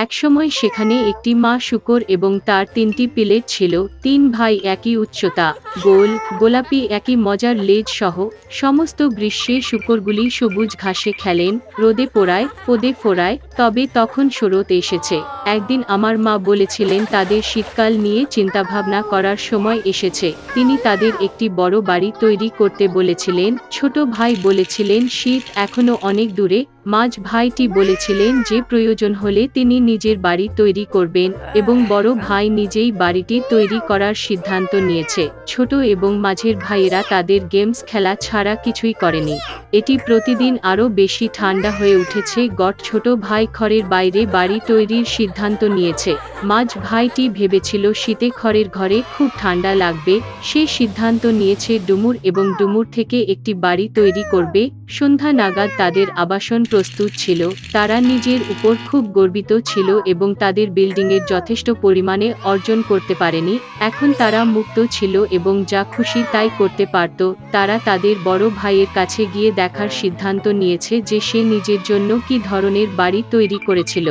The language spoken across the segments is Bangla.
একসময় সেখানে একটি মা শূকর এবং তার ৩টি পিলেট ছিল। ৩ ভাই একই উচ্চতা, গোল, গোলাপি একই মজার লেজ সহ। সমস্ত গ্রীষ্মে শূকরগুলি সবুজ ঘাসে খেলেন, রোদে পোড়ায়, পদে ফোড়ায়। তবে তখন শরৎ এসেছে। একদিন আমার মা বলেছিলেন তাদের শীতকাল নিয়ে চিন্তাভাবনা করার সময় এসেছে। তিনি তাদের একটি বড় বাড়ি তৈরি করতে বলেছিলেন। ছোট ভাই বলেছিলেন শীত এখনো অনেক দূরে। মাঝ ভাইটি বলেছিলেন যে প্রয়োজন হলে তিনি নিজের বাড়ি তৈরি করবেন এবং বড় ভাই নিজেই বাড়িটি তৈরি করার সিদ্ধান্ত নিয়েছে। ছোট এবং মাঝের ভাইয়েরা তাদের গেমস খেলা ছাড়া কিছুই করেনি। এটি প্রতিদিন আরও বেশি ঠান্ডা হয়ে উঠেছে। ছোট ভাই খড়ের বাইরে বাড়ি তৈরির সিদ্ধান্ত নিয়েছে। মাঝ ভাইটি ভেবেছিল শীতে খড়ের ঘরে খুব ঠান্ডা লাগবে। সে সিদ্ধান্ত নিয়েছে ডুমুর এবং ডুমুর থেকে একটি বাড়ি তৈরি করবে। সন্ধ্যা নাগাদ তাদের আবাসন প্রস্তুত ছিল। তারা নিজের উপর খুব গর্বিত ছিল এবং তাদের বিল্ডিংয়ের যথেষ্ট পরিমাণে অর্জন করতে পারেনি। এখন তারা মুক্ত ছিল এবং যা খুশি তাই করতে পারত। তারা তাদের বড় ভাইয়ের কাছে গিয়ে দেখার সিদ্ধান্ত নিয়েছে যে সে নিজের জন্য কী ধরনের বাড়ি তৈরি করেছিল।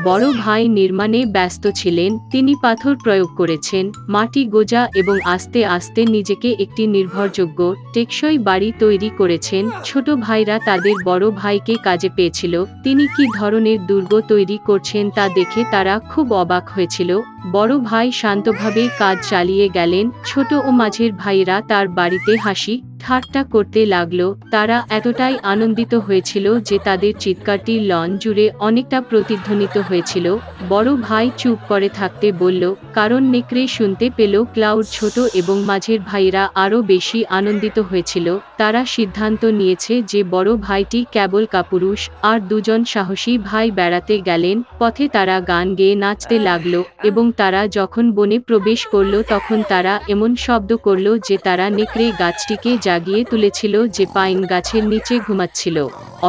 বড় ভাই নির্মাণে ব্যস্ত ছিলেন। তিনি পাথর প্রয়োগ করেছেন, মাটি গোজা এবং আস্তে আস্তে নিজেকে একটি নির্ভরযোগ্য, টেকসই বাড়ি তৈরি করেছেন। ছোট ভাইরা তাদের বড় ভাইকে কাজে পেয়েছিল। তিনি কী ধরনের দুর্গ তৈরি করছেন তা দেখে তারা খুব অবাক হয়েছিল। বড় ভাই শান্তভাবে কাজ চালিয়ে গেলেন। ছোট ও মাঝের ভাইরা তার বাড়িতে হাসি ঠাট্টা করতে লাগলো। তারা এতটাই আনন্দিত হয়েছিল যে তাদের চিৎকারটি লন জুড়ে অনেকটা প্রতিধ্বনিত হয়েছিল। বড় ভাই চুপ করে থাকতে বলল, কারণ নেকড়ে শুনতে পেল। ক্লাউড ছোট এবং মাঝের ভাইরা আরও বেশি আনন্দিত হয়েছিল। তারা সিদ্ধান্ত নিয়েছে যে বড় ভাইটি কেবল কাপুরুষ আর দুজন সাহসী ভাই বেড়াতে গেলেন। পথে তারা গান গেয়ে নাচতে লাগলো এবং তারা যখন বনে প্রবেশ করল তখন তারা এমন শব্দ করল যে তারা নেকড়ে গাছটিকে জাগিয়ে তুলেছিল যে পাইন গাছের নিচে ঘুমাচ্ছিল।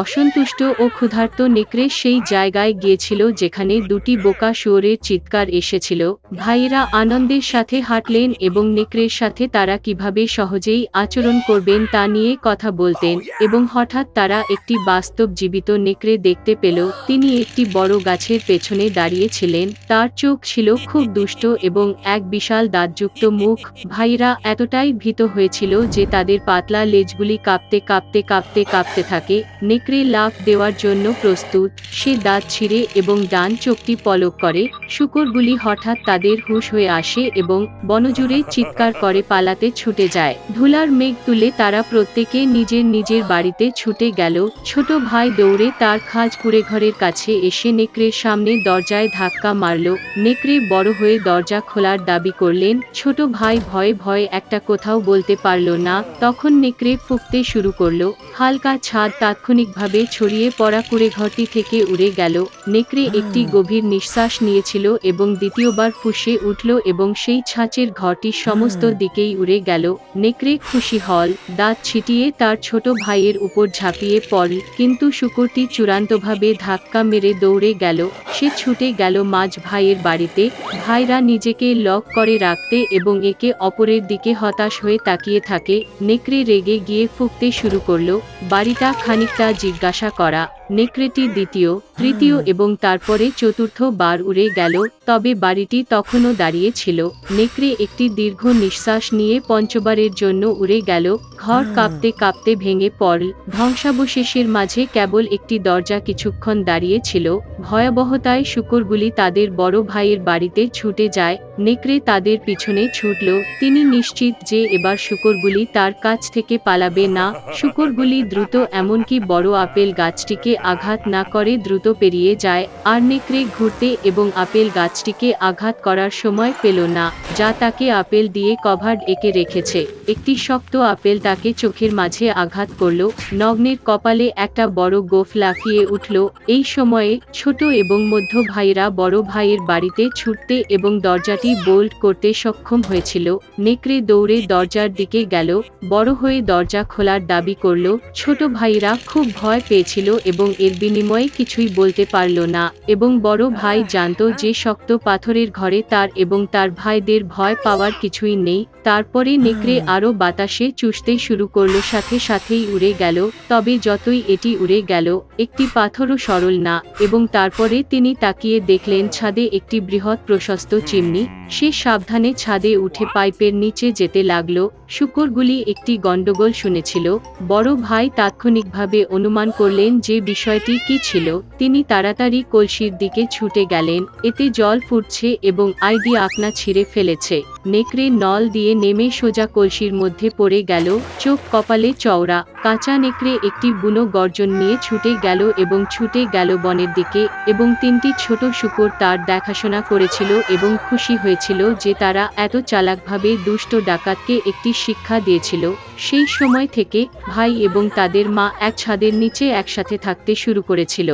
অসন্তুষ্ট ও ক্ষুধার্ত নেকড়ে সেই জায়গায় গিয়েছিল যেখানে দুটি বোকা শুয়োরের চিৎকার এসেছিল। ভাইয়েরা আনন্দের সাথে হাঁটলেন এবং নেকড়ের সাথে তারা কিভাবে সহজেই আচরণ করবেন তা নিয়ে কথা বলতেন এবং হঠাৎ তারা একটি বাস্তব জীবিত নেকড়ে দেখতে পেল। তিনি একটি বড় গাছের পেছনে দাঁড়িয়েছিলেন। তার চোখ ছিল খুব দুষ্ট এবং এক বিশাল দাঁতযুক্ত মুখ। ভাইরা এতটাই ভীত হয়েছিল যে তাদের পাতলা লেজগুলি কাঁপতে কাঁপতে কাঁপতে কাঁপতে থাকে। নেকড়ে লাফ দেওয়ার জন্য প্রস্তুত। সে দাঁত ছিঁড়ে এবং ডান চোখটি পলক করে। শূকরগুলি হঠাৎ তাদের হুঁশ হয়ে আসে এবং বনজুড়ে চিৎকার করে পালাতে ছুটে যায়। ধুলার মেঘ তুলে তারা প্রত্যেকে নিজের নিজের বাড়িতে ছুটে গেল। ছোট ভাই দৌড়ে তার খাঁজ কুঁড়েঘরের কাছে এসে নেকড়ের সামনে দরজায় ধাক্কা মারল। নেকড়ে বড় হয়ে দরজা খোলার দাবি করলেন। ছোট ভাই ভয়ে ভয়ে একটা কোথাও বলতে পারল না। তখন নেকড়ে ফুঁকতে শুরু করল। হালকা ছাদ তাৎক্ষণিকভাবে ছড়িয়ে পড়া কুঁড়েঘরটি থেকে উড়ে গেল। নেকড়ে একটি গভীর নিঃশ্বাস নিয়েছিল এবং দ্বিতীয়বার ফুঁসে উঠল এবং সেই ছাঁচের ঘরটি সমস্ত দিকেই উড়ে গেল। নেকড়ে খুশি হল, দাঁত ছিটিয়ে তার ছোট ভাইয়ের উপর ঝাঁপিয়ে পড়ল, কিন্তু শূকরটি চূড়ান্তভাবে ধাক্কা মেরে দৌড়ে গেল। সে ছুটে গেল মাঝ ভাইয়ের বাড়িতে। ভাইরা নিজেকে লক করে রাখতে এবং একে অপরের দিকে হতাশ হয়ে তাকিয়ে থাকে। নেকড়ে রেগে গিয়ে ফুঁকতে শুরু করল। বাড়িটা খানিকটা জিজ্ঞাসা করা। নেকড়েটি দ্বিতীয়, তৃতীয় এবং তারপরে চতুর্থ বার উড়ে গেল, তবে বাড়িটি তখনও দাঁড়িয়ে ছিল। নেকড়ে একটি দীর্ঘ নিঃশ্বাস নিয়ে পঞ্চবারের জন্য উড়ে গেল। ঘর কাঁপতে কাঁপতে ভেঙে পড়ল। ধ্বংসাবশেষের মাঝে কেবল একটি দরজা কিছুক্ষণ দাঁড়িয়ে ছিল। ভয়াবহতায় শূকরগুলি তাদের বড় ভাইয়ের বাড়িতে ছুটে যায়। নেকড়ে তাদের পিছনে ছুটল। তিনি নিশ্চিত যে এবার শূকরগুলি তার কাছ থেকে পালাবে না। শূকরগুলি দ্রুত, এমনকি বড় আপেল গাছটিকে আঘাত না করে দ্রুত পেরিয়ে যায়। আর নেকড়ে ঘুরতে এবং আপেল গাছটিকে আঘাত করার সময় পেল না, যা তাকে আপেল দিয়ে কভার্ড এঁকে রেখেছে। একটি শক্ত আপেল তাকে চোখের মাঝে আঘাত করল। নগ্নের কপালে একটা বড় গোঁফ লাফিয়ে উঠল। এই সময়ে ছোট এবং মধ্য ভাইয়েরা বড় ভাইয়ের বাড়িতে ছুটতে এবং দরজাটি বোল্ট করতে সক্ষম হয়েছিল। নেকড়ে দৌড়ে দরজার দিকে গেল, বড় হয়ে দরজা খোলার দাবি করল। ছোট ভাইরা খুব ভয় পেয়েছিল এবং এর বিনিময়ে কিছুই বলতে পারল না, এবং বড় ভাই জানত যে শক্ত পাথরের ঘরে তার এবং তার ভাইদের ভয় পাওয়ার কিছুই নেই। তারপরে নেকড়ে আরও বাতাসে চুষতে শুরু করল, সাথে সাথেই উড়ে গেল। তবে যতই এটি উড়ে গেল, একটি পাথরও সরল না। এবং তারপরে তিনি তাকিয়ে দেখলেন ছাদে একটি বৃহৎ প্রশস্ত চিমনি। সে সাবধানে ছাদে উঠে পাইপের নিচে যেতে লাগল। শূকরগুলি একটি গন্ডগোল শুনেছিল। বড় ভাই তাৎক্ষণিকভাবে অনুমান করলেন যে বিষয়টি কী ছিল। তিনি তাড়াতাড়ি কলসির দিকে ছুটে গেলেন। এতে জল ফুটছে এবং আইডি আকনা ছিঁড়ে ফেলেছে। নেকড়ে নল দিয়ে নেমে সোজা কলসির মধ্যে পড়ে গেল, চোখ কপালে চওড়া। কাঁচা নেকড়ে একটি বুনো গর্জন নিয়ে ছুটে গেল এবং ছুটে গেল বনের দিকে। এবং তিনটি ছোট শূকর তার দেখাশোনা করেছিল এবং খুশি হয়েছিল যে তারা এত চালাকভাবে দুষ্ট ডাকাতকে একটি শিক্ষা দিয়েছিল। সেই সময় থেকে ভাই এবং তাদের মা এক ছাদের নিচে একসাথে থাকতে শুরু করেছিল।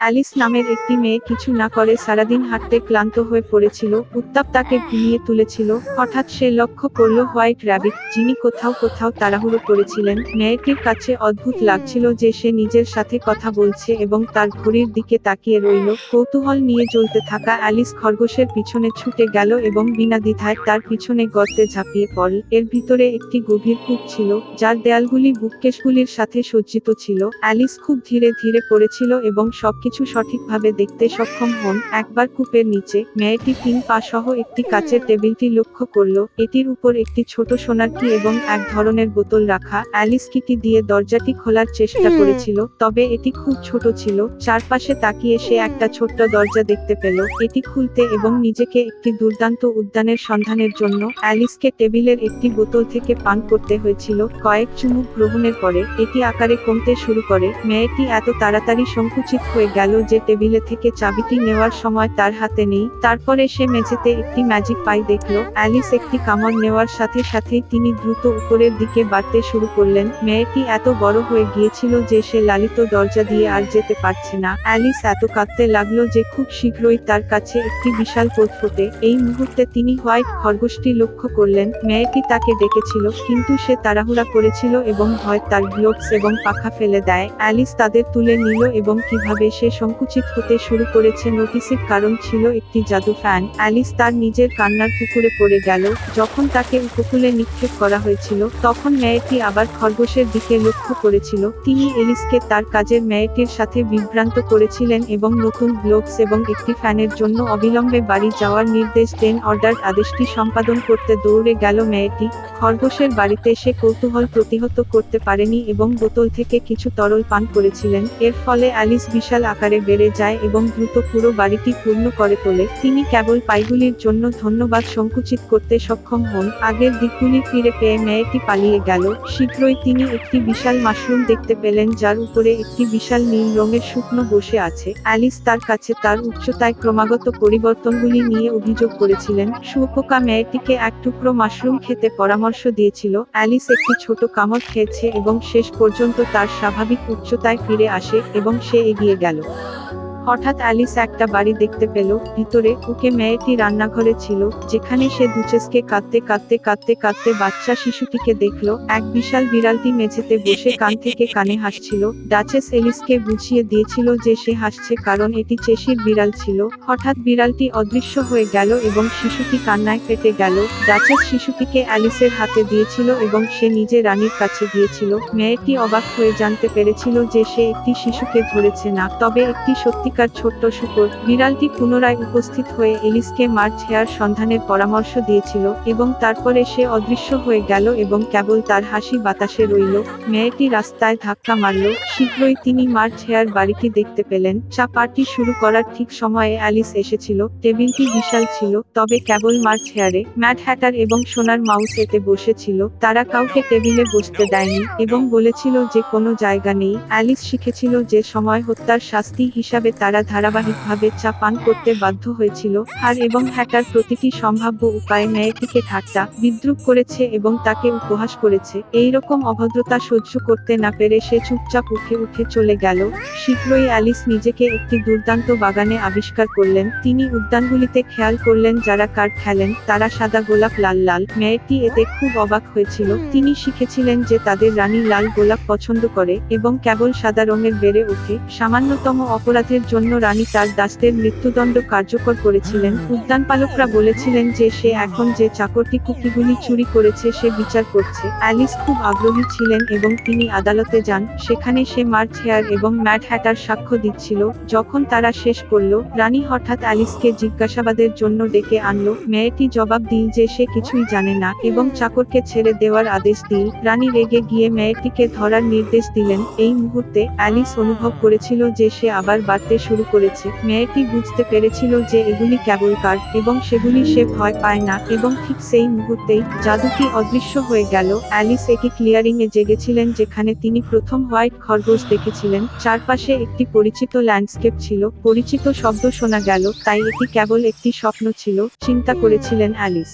অ্যালিস নামের একটি মেয়ে কিছু না করে সারাদিন হাঁটতে ক্লান্ত হয়ে পড়েছিল। উত্তাপ তাকে ঘুমিয়ে তুলেছিল। হঠাৎ সে লক্ষ্য করল হোয়াইট র্যাবিট, যিনি কোথাও কোথাও তাড়াহুড়ো করেছিলেন। মেয়েটির কাছে অদ্ভুত লাগছিল যে সে নিজের সাথে কথা বলছে এবং তার ঘড়ির দিকে তাকিয়ে রইল। কৌতূহল নিয়ে জ্বলতে থাকা অ্যালিস খরগোশের পিছনে ছুটে গেল এবং বিনা দ্বিধায় তার পিছনে গর্তে ঝাঁপিয়ে পড়ল। এর ভিতরে একটি গভীর কূপ ছিল, যার দেয়ালগুলি বুককেসগুলির সাথে সজ্জিত ছিল। অ্যালিস খুব ধীরে ধীরে পড়েছিল এবং সবকিছু সঠিকভাবে দেখতে সক্ষম হন। একবার কূপের নিচে মেয়েটি 3 পা সহ একটি কাচের টেবিলটি লক্ষ্য করল। এটির উপর একটি ছোট সোনার কি এবং এক ধরনের বোতল রাখা। অ্যালিস কিটি দিয়ে দরজাটি খোলার চেষ্টা করেছিল, তবে এটি খুব ছোট ছিল। চারপাশে তাকিয়ে সে একটা ছোট্ট দরজা দেখতে পেল। এটি খুলতে এবং নিজেকে একটি দুর্দান্ত উদ্যানের সন্ধানের জন্য অ্যালিসকে টেবিলের একটি বোতল থেকে পান করতে হয়েছিল। কয়েক চুমুক গ্রহণের পরে এটি আকারে কমতে শুরু করে। মেয়েটি এত তাড়াতাড়ি সংকুচিত হয়ে গেল যে টেবিলে থেকে চাবিটি নেওয়ার সময় তার হাতে নেই। তারপরে সে মেঝেতে একটি ম্যাজিক পাই দেখল। অ্যালিস একটি কামড় নেওয়ার সাথে সাথেই তিনি দ্রুত উপরের দিকে বাড়তে শুরু করলেন। মেয়েটি এত বড় হয়ে গিয়েছিল যে সে লালিত দরজা দিয়ে আর যেতে পারছে না। অ্যালিস এত কাঁদতে লাগলো যে খুব শীঘ্রই তার কাছে একটি বিশাল পথ ফোটে। এই মুহূর্তে তিনি হোয়াইট খরগোশটি লক্ষ্য করলেন। মেয়েটি তাকে ডেকেছিল, কিন্তু সে তাড়াহুড়া করেছিল এবং ভয় তার গ্লোভস এবং পাখা ফেলে দেয়। অ্যালিস তাদের তুলে নিল এবং কিভাবে সে সংকুচিত হতে শুরু করেছে নোটিসের কারণ ছিল একটি জাদু ফ্যান। অ্যালিস তার নিজের কান্নার পুকুরে পড়ে গেল। যখন তাকে উপকূলে নিক্ষেপ করা হয়েছিল, তখন মেয়েটি আবার খরগোশের দিকে লক্ষ্য করেছিল। তিনি এলিসকে তার কাজের মেয়েটির সাথে বিভ্রান্ত করেছিলেন এবং নতুন গ্লোভস এবং একটি ফ্যানের জন্য অবিলম্বে বাড়ি যাওয়ার নির্দেশ দেন। অর্ডার আদেশটি সম্পাদন করতে দৌড়ে গেল মেয়েটি। খরগোশের বাড়িতে সে কৌতূহল প্রতিহত করতে পারেনি এবং বোতল থেকে কিছু তরল পান করেছিলেন। এর ফলে অ্যালিস বিশাল আকারে বেড়ে যায় এবং দ্রুত পুরো বাড়িটি পূর্ণ করে তোলে। তিনি কেবল পাইগুলির জন্য ধন্যবাদ সংকুচিত করতে সক্ষম হন। আগের দিকগুলি ফিরে পেয়ে মেয়েটি পালিয়ে গেল। শীঘ্রই তিনি একটি বিশাল মাশরুম দেখতে পেলেন, যার উপরে একটি বিশাল নীল রঙের শুকনো বসে আছে। অ্যালিস তার কাছে তার উচ্চতায় ক্রমাগত পরিবর্তনগুলি নিয়ে অভিযোগ করেছিলেন। শুঁয়োপোকা মেয়েটিকে এক টুকরো মাশরুম খেতে পরামর্শ দিয়েছিল। অ্যালিস একটি ছোট কামড় খেয়েছে এবং শেষ পর্যন্ত তার স্বাভাবিক উচ্চতায় ফিরে আসে এবং সে এগিয়ে গেল। হঠাৎ অ্যালিস একটা বাড়ি দেখতে পেল। ভিতরে ওকে মেয়েটি রান্নাঘরে ছিল, যেখানে সে দুচেসকে কাঁদতে কাঁদতে কাঁদতে কাঁদতে বাচ্চা শিশুটিকে দেখল। এক বিশাল বিড়ালটি মেঝেতে বসে কান থেকে কানে হাসছিল। ডাচেস এলিসকে বুঝিয়ে দিয়েছিল যে সে হাসছে কারণ এটি চেশির বিড়াল ছিল। হঠাৎ বিড়ালটি অদৃশ্য হয়ে গেল এবং শিশুটি কান্নায় ফেটে গেল। ডাচেস শিশুটিকে অ্যালিসের হাতে দিয়েছিল এবং সে নিজে রানীর কাছে গিয়েছিল। মেয়েটি অবাক হয়ে জানতে পেরেছিল যে সে একটি শিশুকে ধরেছে না, তবে একটি সত্যিকার ছোট্ট শূকর। বিড়ালটি পুনরায় উপস্থিত হয়ে এলিসকে মার্চ হেয়ার সন্ধানের পরামর্শ দিয়েছিল এবং তারপরে সে অদৃশ্য হয়ে গেল এবং কেবল তার হাসি বাতাসে রইল। মেয়েটি রাস্তায় ধাক্কা মারল। শীঘ্রই তিনি মার্চ হেয়ার বাড়িটি দেখতে পেলেন। চা পার্টি শুরু করার ঠিক সময়ে অ্যালিস এসেছিল। টেবিলটি বিশাল ছিল, তবে কেবল মার্চ হেয়ারে ম্যাড হ্যাটার এবং সোনার মাউস এতে বসেছিল। তারা কাউকে টেবিলে বসতে দেয়নি এবং বলেছিল যে কোনো জায়গা নেই। অ্যালিস শিখেছিল যে সময় হত্যার শাস্তি হিসাবে তারা ধারাবাহিকভাবে চা পান করতে বাধ্য হয়েছিল। আর এবং হ্যাটার প্রতিটি সম্ভাব্য উপায়ে মেয়েটিকে ঠাট্টা বিদ্রূপ করেছে এবং তাকে উপহাস করেছে। এই রকম অভদ্রতা সহ্য করতে না পেরে সে চুপচাপ উঠে চলে গেল। শীঘ্রই অ্যালিস নিজেকে একটি দুর্দান্ত বাগানে আবিষ্কার করলেন। তিনি উদ্যানগুলিতে খেয়াল করলেন যারা কার্ড খেলেন তারা সাদা গোলাপ লাল লাল। মেয়েটি এতে খুব অবাক হয়েছিল। তিনি শিখেছিলেন যে তাদের রানী লাল গোলাপ পছন্দ করে এবং কেবল সাদা রঙের বেড়ে ওঠে। সামান্যতম অপরাধের জন্য রানী তার দাসদের মৃত্যুদণ্ড কার্যকর করেছিলেন। উদ্যানপালকরা বলেছিলেন যে সে এখন যে চাকরটি কুকিগুলি চুরি করেছে সে বিচার করছে। অ্যালিস খুব আগ্রহী ছিলেন এবং তিনি আদালতে যান। সেখানে সে মার্চ হেয়ার এবং ম্যাড হ্যাটার সাক্ষ্য দিচ্ছিল। যখন তারা শেষ করলো, রানী হঠাৎ অ্যালিসকে জিজ্ঞাসাবাদের জন্য ডেকে আনলো। মেয়েটি জবাব দিল যে সে কিছুই জানে না এবং চাকরকে ছেড়ে দেওয়ার আদেশ দিল। রানী রেগে গিয়ে মেয়েটিকে ধরার নির্দেশ দিলেন। এই মুহূর্তে অ্যালিস অনুভব করেছিল যে সে আবার বাড়তে শুরু করেছে। মেয়েটি বুঝতে পেরেছিল যে এগুলি কেবল কার্ড এবং সেগুলি সে ভয় পায় না এবং ঠিক সেই মুহূর্তেই জাদুটি অদৃশ্য হয়ে গেল। অ্যালিস একটি ক্লিয়ারিং এ জেগেছিলেন যেখানে তিনি প্রথম হোয়াইট খরগোশ দেখেছিলেন। চারপাশে একটি পরিচিত ল্যান্ডস্কেপ ছিল, পরিচিত শব্দ শোনা গেল, তাই এটি কেবল একটি স্বপ্ন ছিল, চিন্তা করেছিলেন অ্যালিস।